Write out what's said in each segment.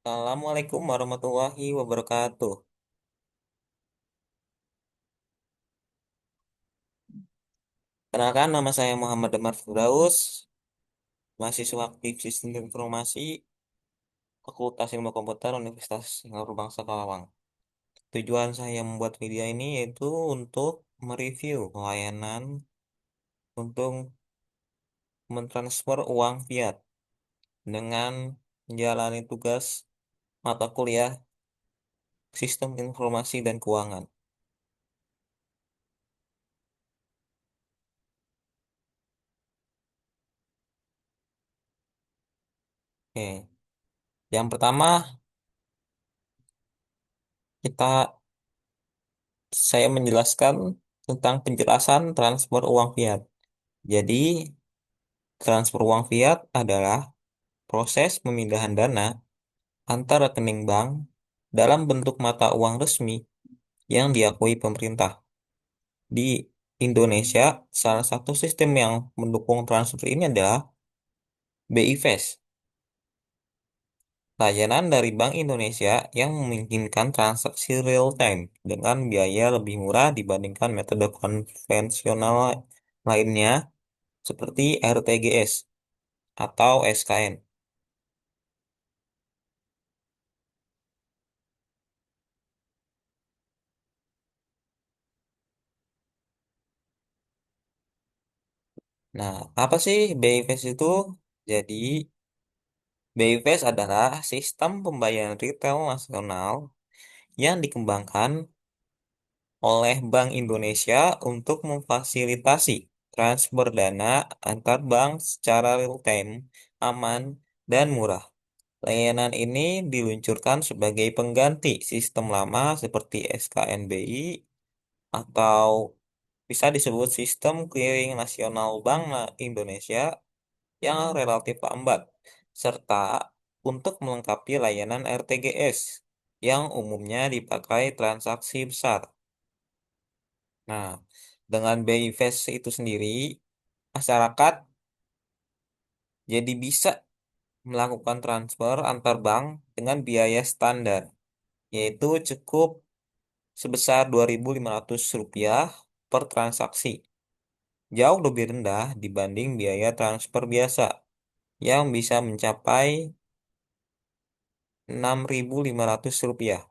Assalamualaikum warahmatullahi wabarakatuh. Kenalkan nama saya Muhammad Damar Firdaus, mahasiswa aktif Sistem Informasi, Fakultas Ilmu Komputer Universitas Singapura Bangsa Kalawang. Tujuan saya membuat video ini yaitu untuk mereview layanan untuk mentransfer uang fiat dengan menjalani tugas mata kuliah Sistem Informasi dan Keuangan. Oke. Yang pertama, kita saya menjelaskan tentang penjelasan transfer uang fiat. Jadi, transfer uang fiat adalah proses pemindahan dana antar rekening bank dalam bentuk mata uang resmi yang diakui pemerintah. Di Indonesia, salah satu sistem yang mendukung transfer ini adalah BI Fast, layanan dari Bank Indonesia yang memungkinkan transaksi real time dengan biaya lebih murah dibandingkan metode konvensional lainnya seperti RTGS atau SKN. Nah, apa sih BI Fast itu? Jadi, BI Fast adalah sistem pembayaran retail nasional yang dikembangkan oleh Bank Indonesia untuk memfasilitasi transfer dana antar bank secara real time, aman, dan murah. Layanan ini diluncurkan sebagai pengganti sistem lama seperti SKNBI atau bisa disebut sistem clearing nasional Indonesia yang relatif lambat, serta untuk melengkapi layanan RTGS yang umumnya dipakai transaksi besar. Nah, dengan BI Fast itu sendiri, masyarakat jadi bisa melakukan transfer antar bank dengan biaya standar, yaitu cukup sebesar Rp2.500 per transaksi. Jauh lebih rendah dibanding biaya transfer biasa yang bisa mencapai Rp6.500.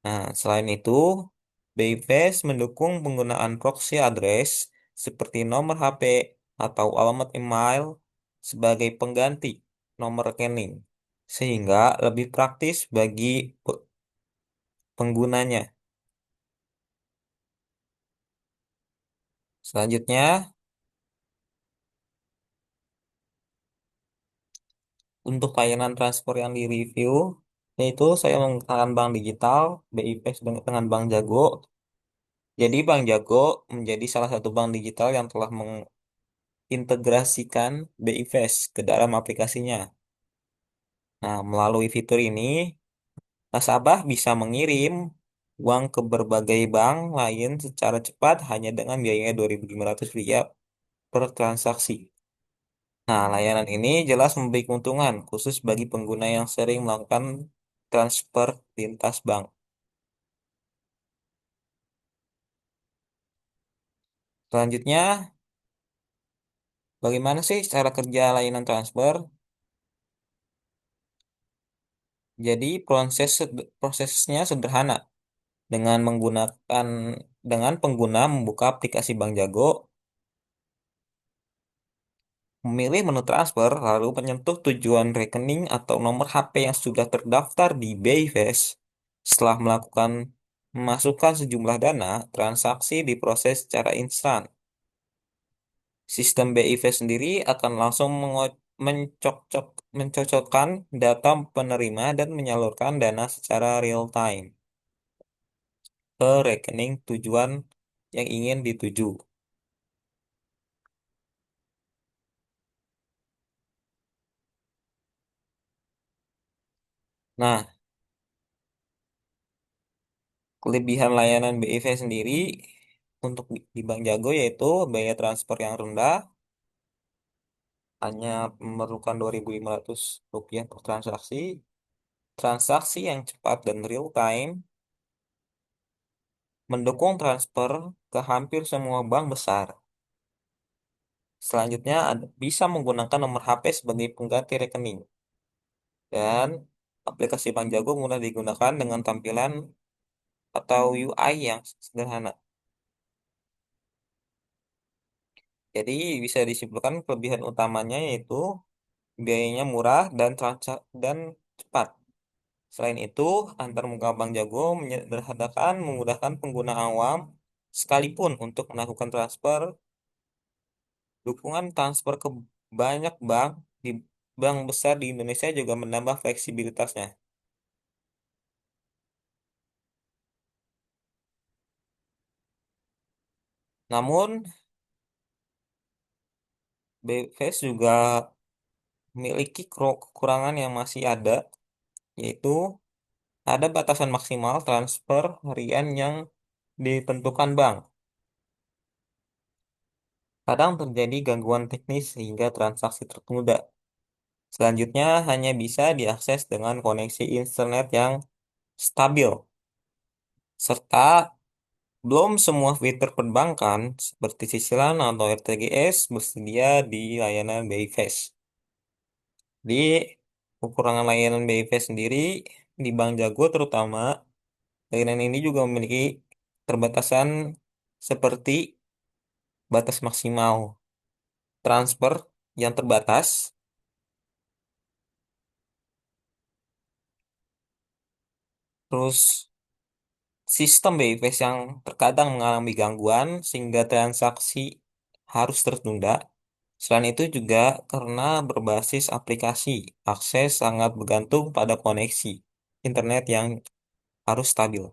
Nah, selain itu, Bayface mendukung penggunaan proxy address seperti nomor HP atau alamat email sebagai pengganti nomor rekening, sehingga lebih praktis bagi penggunanya. Selanjutnya, untuk layanan transfer yang direview, yaitu saya menggunakan bank digital, BIPEX dengan Bank Jago. Jadi Bank Jago menjadi salah satu bank digital yang telah mengintegrasikan BIFAS ke dalam aplikasinya. Nah, melalui fitur ini, nasabah bisa mengirim uang ke berbagai bank lain secara cepat hanya dengan biaya Rp2.500 per transaksi. Nah, layanan ini jelas memberi keuntungan khusus bagi pengguna yang sering melakukan transfer lintas bank. Selanjutnya, bagaimana sih cara kerja layanan transfer? Jadi prosesnya sederhana. Dengan menggunakan dengan pengguna membuka aplikasi Bank Jago, memilih menu transfer, lalu menyentuh tujuan rekening atau nomor HP yang sudah terdaftar di Bayface. Setelah melakukan memasukkan sejumlah dana, transaksi diproses secara instan. Sistem BIFACE sendiri akan langsung mencocokkan data penerima dan menyalurkan dana secara real time ke rekening tujuan yang ingin dituju. Nah, kelebihan layanan BIV sendiri untuk di Bank Jago yaitu biaya transfer yang rendah, hanya memerlukan Rp2.500 per transaksi. Transaksi yang cepat dan real time mendukung transfer ke hampir semua bank besar. Selanjutnya, bisa menggunakan nomor HP sebagai pengganti rekening. Dan aplikasi Bank Jago mudah digunakan dengan tampilan atau UI yang sederhana. Jadi bisa disimpulkan kelebihan utamanya yaitu biayanya murah dan dan cepat. Selain itu, antar muka Bank Jago menyederhanakan memudahkan pengguna awam sekalipun untuk melakukan transfer, dukungan transfer ke banyak bank di bank besar di Indonesia juga menambah fleksibilitasnya. Namun, BFS juga memiliki kekurangan yang masih ada, yaitu ada batasan maksimal transfer harian yang ditentukan bank. Kadang terjadi gangguan teknis sehingga transaksi tertunda. Selanjutnya, hanya bisa diakses dengan koneksi internet yang stabil, serta belum semua fitur perbankan seperti cicilan atau RTGS bersedia di layanan BI Fast. Di kekurangan layanan BI Fast sendiri di Bank Jago terutama, layanan ini juga memiliki keterbatasan seperti batas maksimal transfer yang terbatas, terus sistem BI Fast yang terkadang mengalami gangguan sehingga transaksi harus tertunda. Selain itu juga karena berbasis aplikasi, akses sangat bergantung pada koneksi internet yang harus stabil.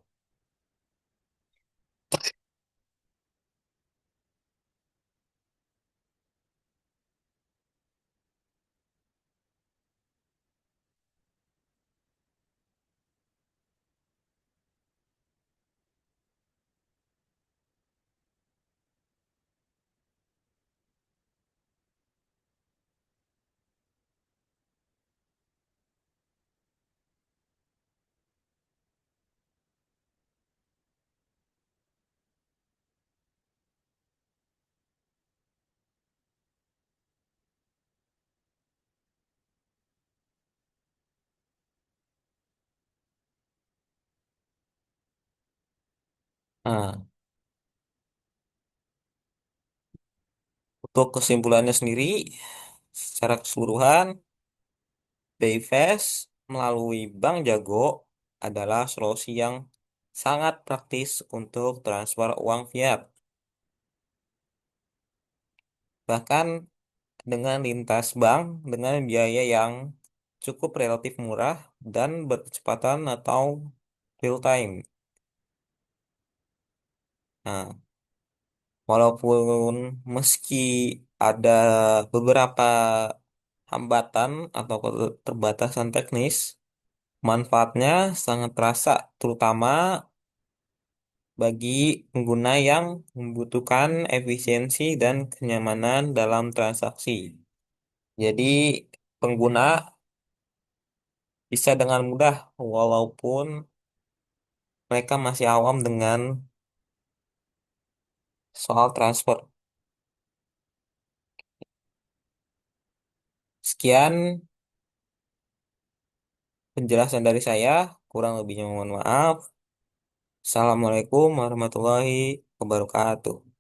Nah, untuk kesimpulannya sendiri, secara keseluruhan, BIFAS melalui Bank Jago adalah solusi yang sangat praktis untuk transfer uang fiat. Bahkan dengan lintas bank dengan biaya yang cukup relatif murah dan berkecepatan atau real time. Nah, walaupun meski ada beberapa hambatan atau keterbatasan teknis, manfaatnya sangat terasa, terutama bagi pengguna yang membutuhkan efisiensi dan kenyamanan dalam transaksi. Jadi, pengguna bisa dengan mudah, walaupun mereka masih awam dengan soal transfer. Sekian penjelasan dari saya, kurang lebihnya mohon maaf. Assalamualaikum warahmatullahi wabarakatuh.